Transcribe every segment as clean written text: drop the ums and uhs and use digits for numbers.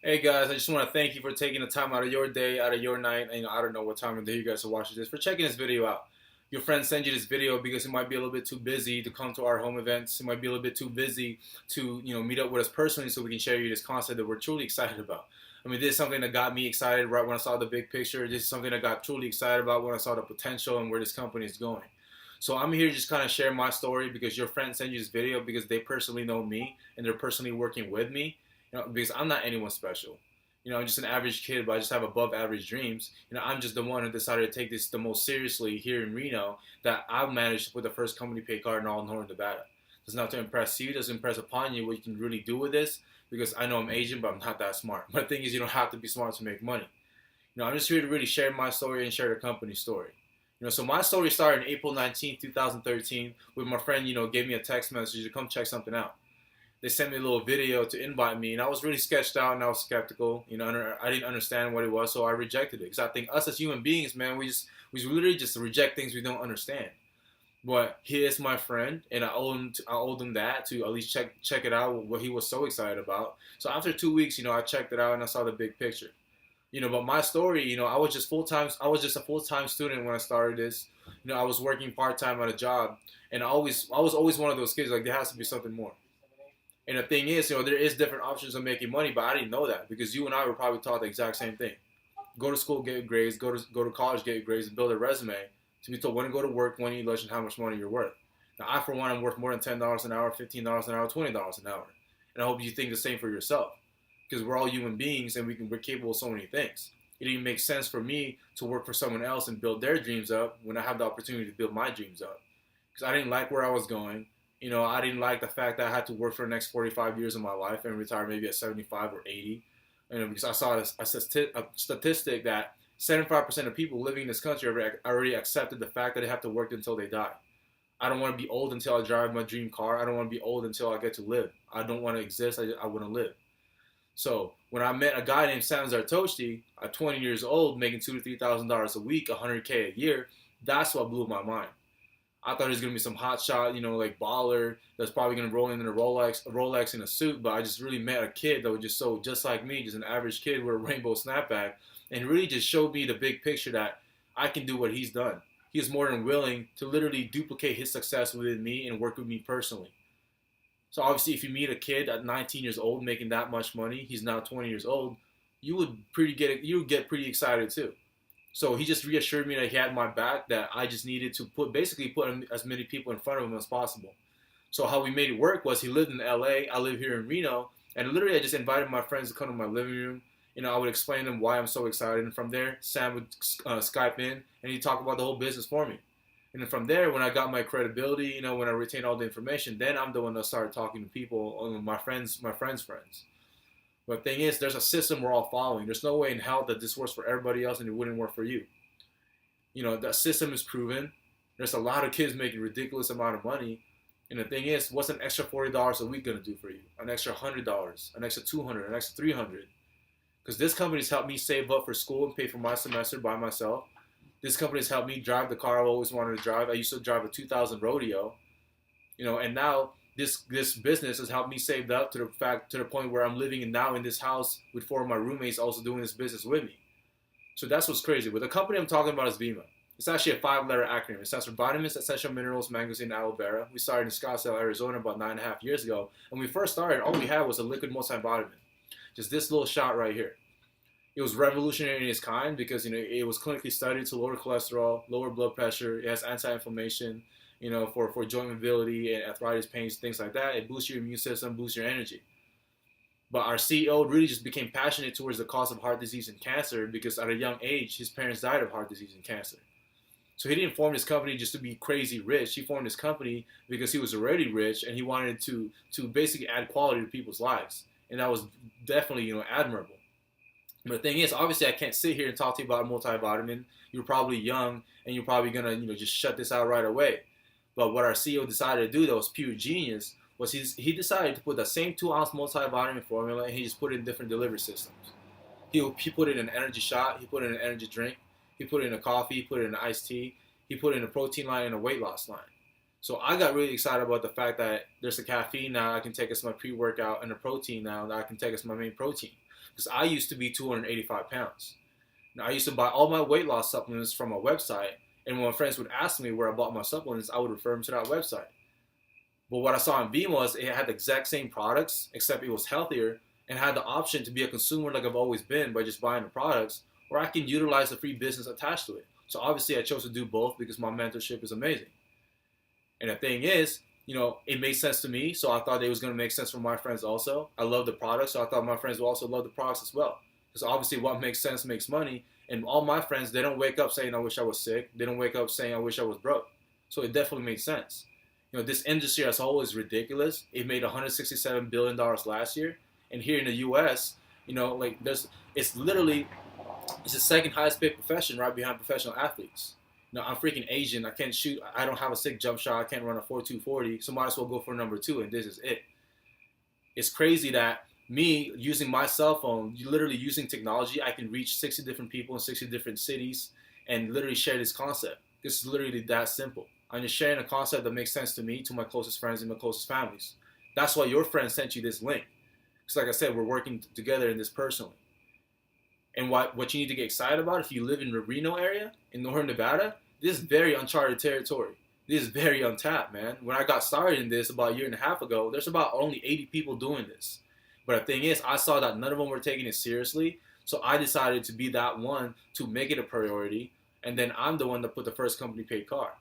Hey guys, I just want to thank you for taking the time out of your day, out of your night, and I don't know what time of day you guys are watching this, for checking this video out. Your friend sent you this video because he might be a little bit too busy to come to our home events. He might be a little bit too busy to, meet up with us personally so we can share you this concept that we're truly excited about. I mean, this is something that got me excited right when I saw the big picture. This is something that got truly excited about when I saw the potential and where this company is going. So I'm here to just kind of share my story because your friend sent you this video because they personally know me and they're personally working with me. Because I'm not anyone special. I'm just an average kid, but I just have above average dreams. I'm just the one who decided to take this the most seriously here in Reno, that I've managed to put the first company pay card in all Northern Nevada. It's not to impress you, doesn't impress upon you what you can really do with this, because I know I'm Asian, but I'm not that smart. But the thing is, you don't have to be smart to make money. I'm just here to really share my story and share the company's story. So my story started in April 19th, 2013, with my friend, gave me a text message to come check something out. They sent me a little video to invite me, and I was really sketched out and I was skeptical. I didn't understand what it was, so I rejected it. Because I think us as human beings, man, we literally just reject things we don't understand. But he is my friend, and I owed him that to at least check it out, what he was so excited about. So after 2 weeks, I checked it out and I saw the big picture. But my story, I was just a full time student when I started this. I was working part time at a job, and I was always one of those kids like there has to be something more. And the thing is, there is different options of making money, but I didn't know that because you and I were probably taught the exact same thing. Go to school, get grades, go to college, get grades, and build a resume to be told when to go to work, when you lunch, and how much money you're worth. Now, I, for one, am worth more than $10 an hour, $15 an hour, $20 an hour. And I hope you think the same for yourself because we're all human beings and we're capable of so many things. It didn't make sense for me to work for someone else and build their dreams up when I have the opportunity to build my dreams up because I didn't like where I was going. I didn't like the fact that I had to work for the next 45 years of my life and retire maybe at 75 or 80. Because I saw a statistic that 75% of people living in this country already accepted the fact that they have to work until they die. I don't want to be old until I drive my dream car. I don't want to be old until I get to live. I don't want to exist. I want to live. So when I met a guy named Sam Zartoshti at 20 years old, making $2,000 to $3,000 a week, 100K a year, that's what blew my mind. I thought he was gonna be some hot shot, like baller that's probably gonna roll in a Rolex in a suit. But I just really met a kid that was just like me, just an average kid with a rainbow snapback, and really just showed me the big picture that I can do what he's done. He is more than willing to literally duplicate his success within me and work with me personally. So obviously, if you meet a kid at 19 years old making that much money, he's now 20 years old, you would get pretty excited too. So he just reassured me that he had my back, that I just needed to put as many people in front of him as possible. So how we made it work was he lived in LA, I live here in Reno, and literally I just invited my friends to come to my living room. I would explain to them why I'm so excited, and from there Sam would Skype in and he'd talk about the whole business for me. And then from there, when I got my credibility, when I retained all the information, then I'm the one that started talking to people, my friends' friends. But the thing is, there's a system we're all following. There's no way in hell that this works for everybody else and it wouldn't work for you. That system is proven. There's a lot of kids making ridiculous amount of money. And the thing is, what's an extra $40 a week gonna do for you? An extra $100, an extra $200, an extra $300. Because this company's helped me save up for school and pay for my semester by myself. This company's helped me drive the car I've always wanted to drive. I used to drive a 2000 rodeo, and now this business has helped me save up to the point where I'm living now in this house with four of my roommates also doing this business with me. So that's what's crazy. But the company I'm talking about is Vemma. It's actually a five-letter acronym. It stands for Vitamins, Essential Minerals, Mangoes, and Aloe Vera. We started in Scottsdale, Arizona about 9.5 years ago. And when we first started, all we had was a liquid multivitamin. Just this little shot right here. It was revolutionary in its kind because it was clinically studied to lower cholesterol, lower blood pressure. It has anti-inflammation, for joint mobility and arthritis pains, things like that. It boosts your immune system, boosts your energy. But our CEO really just became passionate towards the cause of heart disease and cancer because at a young age, his parents died of heart disease and cancer. So he didn't form his company just to be crazy rich. He formed his company because he was already rich and he wanted to basically add quality to people's lives. And that was definitely, admirable. But the thing is, obviously, I can't sit here and talk to you about a multivitamin. You're probably young and you're probably gonna, just shut this out right away. But what our CEO decided to do that was pure genius was he decided to put the same 2-ounce multivitamin formula and he just put it in different delivery systems. He put it in an energy shot, he put it in an energy drink, he put it in a coffee, he put it in an iced tea, he put it in a protein line and a weight loss line. So I got really excited about the fact that there's a caffeine now I can take as my pre-workout and a protein now that I can take as my main protein. because I used to be 285 pounds. Now, I used to buy all my weight loss supplements from a website, and when my friends would ask me where I bought my supplements, I would refer them to that website. But what I saw in Vemma was it had the exact same products, except it was healthier, and had the option to be a consumer like I've always been by just buying the products, or I can utilize the free business attached to it. So obviously I chose to do both because my mentorship is amazing. And the thing is, it made sense to me, so I thought it was going to make sense for my friends also. I love the products, so I thought my friends would also love the products as well. Because obviously what makes sense makes money, and all my friends, they don't wake up saying I wish I was sick. They don't wake up saying I wish I was broke. So it definitely made sense. This industry as a whole is ridiculous. It made $167 billion last year. And here in the U.S., it's the second highest paid profession right behind professional athletes. I'm freaking Asian. I can't shoot. I don't have a sick jump shot. I can't run a 4.240. So might as well go for number 2, and this is it. It's crazy that me using my cell phone, literally using technology, I can reach 60 different people in 60 different cities and literally share this concept. It's literally that simple. I'm just sharing a concept that makes sense to me, to my closest friends and my closest families. That's why your friend sent you this link. Because like I said, we're working together in this personally. And what you need to get excited about, if you live in the Reno area, in northern Nevada, this is very uncharted territory. This is very untapped, man. When I got started in this about a year and a half ago, there's about only 80 people doing this. But the thing is, I saw that none of them were taking it seriously, so I decided to be that one to make it a priority, and then I'm the one that put the first company paid car.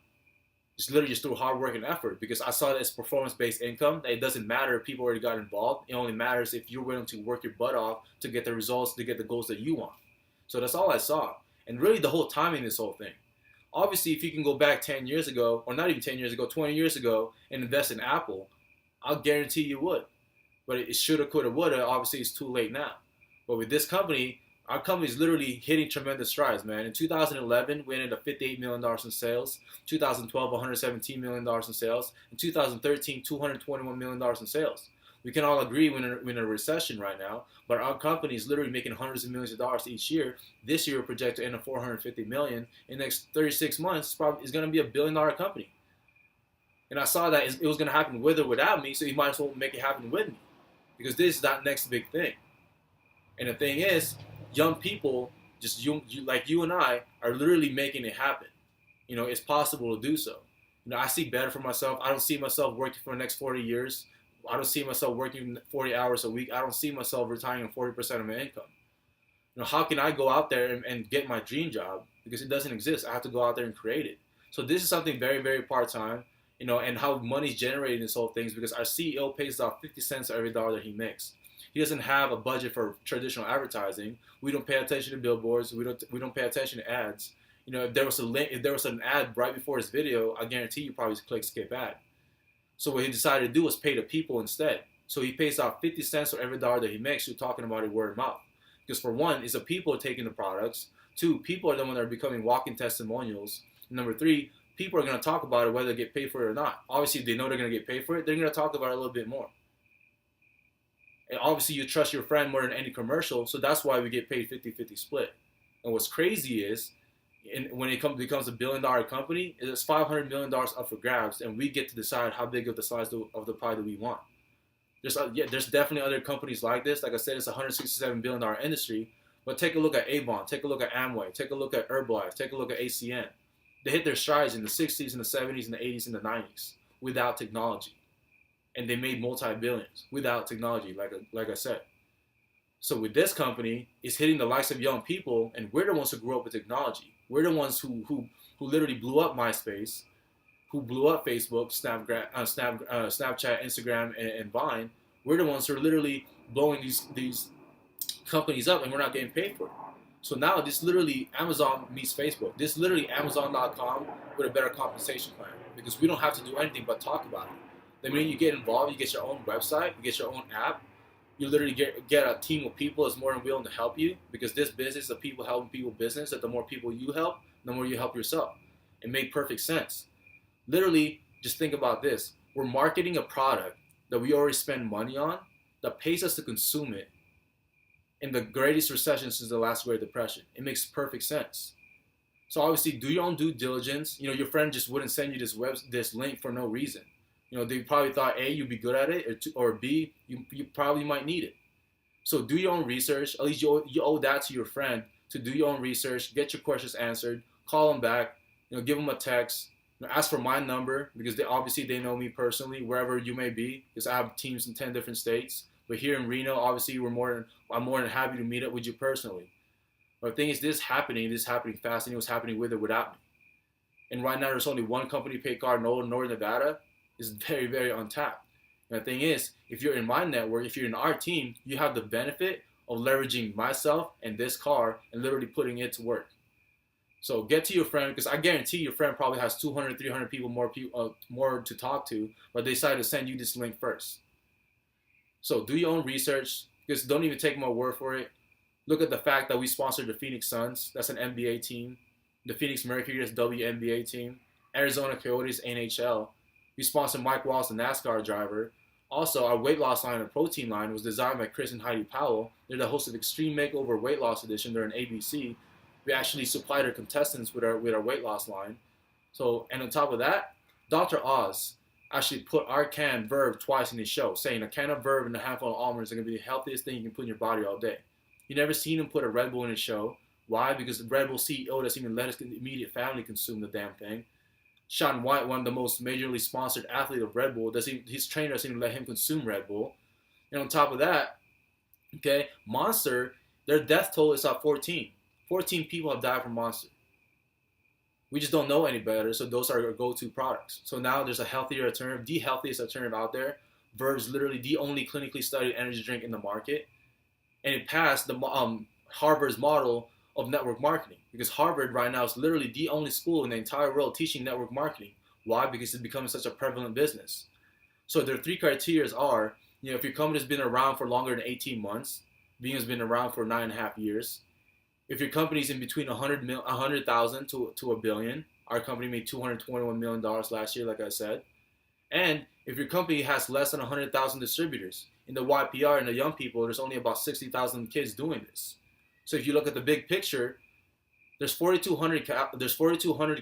It's literally just through hard work and effort, because I saw that it's performance-based income, that it doesn't matter if people already got involved. It only matters if you're willing to work your butt off to get the results, to get the goals that you want. So that's all I saw. And really the whole timing, this whole thing. Obviously, if you can go back 10 years ago, or not even 10 years ago, 20 years ago, and invest in Apple, I'll guarantee you would. But it shoulda, coulda, woulda. Obviously, it's too late now. But with this company, our company is literally hitting tremendous strides, man. In 2011, we ended up $58 million in sales. 2012, $117 million in sales. In 2013, $221 million in sales. We can all agree we're in a recession right now, but our company is literally making hundreds of millions of dollars each year. This year, we're projected to end at $450 million. In the next 36 months, it's going to be a billion-dollar company. And I saw that it was going to happen with or without me, so you might as well make it happen with me, because this is that next big thing. And the thing is, young people, just you like you and I, are literally making it happen. It's possible to do so. I see better for myself. I don't see myself working for the next 40 years. I don't see myself working 40 hours a week. I don't see myself retiring on 40% of my income. How can I go out there and get my dream job? Because it doesn't exist. I have to go out there and create it. So this is something very, very part-time, and how money's generated in this whole thing is because our CEO pays out 50 cents for every dollar that he makes. He doesn't have a budget for traditional advertising. We don't pay attention to billboards. We don't pay attention to ads. If there was an ad right before his video, I guarantee you probably click skip ad. So what he decided to do was pay the people instead. So he pays out 50 cents for every dollar that he makes. You're talking about it word of mouth. Because for one, it's the people are taking the products. 2, people are the ones that are becoming walking testimonials. And number 3, people are going to talk about it whether they get paid for it or not. Obviously, if they know they're going to get paid for it, they're going to talk about it a little bit more. And obviously, you trust your friend more than any commercial, so that's why we get paid 50-50 split. And what's crazy is, when it becomes a billion-dollar company, it's $500 million up for grabs, and we get to decide how big of the size of the pie that we want. There's definitely other companies like this. Like I said, it's a $167 billion industry. But take a look at Avon, take a look at Amway, take a look at Herbalife, take a look at ACN. They hit their strides in the 60s and the 70s and the 80s and the 90s without technology. And they made multi-billions without technology, like I said. So with this company, it's hitting the likes of young people, and we're the ones who grew up with technology. We're the ones who literally blew up MySpace, who blew up Facebook, Snapchat, Instagram, and Vine. We're the ones who are literally blowing these companies up, and we're not getting paid for it. So now this literally Amazon meets Facebook. This literally Amazon.com with a better compensation plan, because we don't have to do anything but talk about it. The minute you get involved, you get your own website, you get your own app. You literally get a team of people that's more than willing to help you, because this business is a people helping people business, that the more people you help, the more you help yourself. It made perfect sense. Literally, just think about this. We're marketing a product that we already spend money on, that pays us to consume it in the greatest recession since the last Great Depression. It makes perfect sense. So obviously, do your own due diligence. Your friend just wouldn't send you this link for no reason. They probably thought A, you'd be good at it, or B, you probably might need it. So do your own research. At least you owe that to your friend to do your own research, get your questions answered, call them back, give them a text, ask for my number because they know me personally wherever you may be because I have teams in 10 different states. But here in Reno, obviously I'm more than happy to meet up with you personally. But the thing is, this is happening fast, and it was happening with or without me. And right now, there's only one company pay card in Northern Nevada. It's very, very untapped. And the thing is, if you're in my network, if you're in our team, you have the benefit of leveraging myself and this car and literally putting it to work. So get to your friend, because I guarantee your friend probably has 200, 300 people more to talk to, but they decided to send you this link first. So do your own research, because don't even take my word for it. Look at the fact that we sponsored the Phoenix Suns. That's an NBA team. The Phoenix Mercury, that's WNBA team. Arizona Coyotes, NHL. We sponsored Mike Wallace, the NASCAR driver. Also, our weight loss line and protein line was designed by Chris and Heidi Powell. They're the host of Extreme Makeover Weight Loss Edition. They're an ABC. We actually supplied our contestants with our weight loss line. So, and on top of that, Dr. Oz actually put our can Verve twice in his show, saying a can of Verve and a handful of almonds are going to be the healthiest thing you can put in your body all day. You never seen him put a Red Bull in his show. Why? Because the Red Bull CEO doesn't even let his immediate family consume the damn thing. Shaun White, one of the most majorly sponsored athletes of Red Bull, his trainer doesn't even let him consume Red Bull. And on top of that, okay, Monster, their death toll is at 14. 14 people have died from Monster. We just don't know any better, so those are our go-to products. So now there's a healthier alternative, the healthiest alternative out there. Verve's literally the only clinically studied energy drink in the market. And it passed the Harvard's model of network marketing, because Harvard right now is literally the only school in the entire world teaching network marketing. Why? Because it's becoming such a prevalent business. So their three criteria are, if your company's been around for longer than 18 months, Vemma's been around for 9.5 years. If your company's in between 100,000 to $1 billion, our company made $221 million last year, like I said. And if your company has less than 100,000 distributors, in the YPR and the young people, there's only about 60,000 kids doing this. So if you look at the big picture, there's 4,200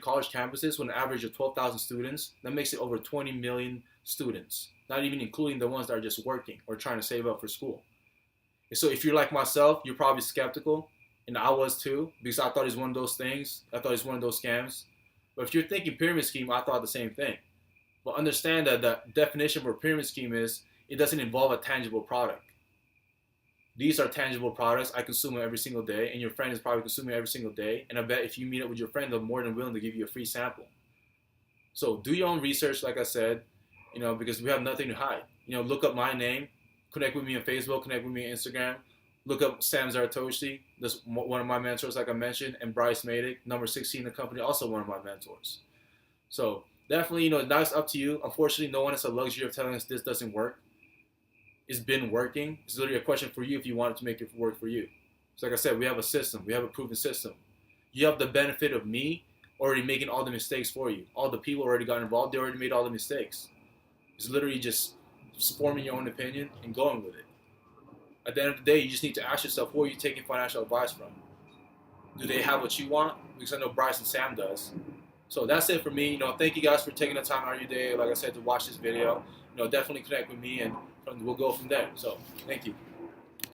college campuses with an average of 12,000 students. That makes it over 20 million students, not even including the ones that are just working or trying to save up for school. And so if you're like myself, you're probably skeptical, and I was too, because I thought it was one of those things. I thought it was one of those scams. But if you're thinking pyramid scheme, I thought the same thing. But understand that the definition for a pyramid scheme is it doesn't involve a tangible product. These are tangible products. I consume them every single day, and your friend is probably consuming every single day. And I bet if you meet up with your friend, they're more than willing to give you a free sample. So do your own research, like I said, because we have nothing to hide. Look up my name, connect with me on Facebook, connect with me on Instagram. Look up Sam Zaratoshi, that's one of my mentors, like I mentioned, and Bryce Madick, number 16 in the company, also one of my mentors. So definitely, that's up to you. Unfortunately, no one has the luxury of telling us this doesn't work. It's been working. It's literally a question for you if you want it to make it work for you. So like I said, we have a system. We have a proven system. You have the benefit of me already making all the mistakes for you. All the people already got involved. They already made all the mistakes. It's literally just forming your own opinion and going with it. At the end of the day, you just need to ask yourself, who are you taking financial advice from? Do they have what you want? Because I know Bryce and Sam does. So that's it for me. Thank you guys for taking the time out of your day, like I said, to watch this video. Definitely connect with me, and we'll go from there. So thank you.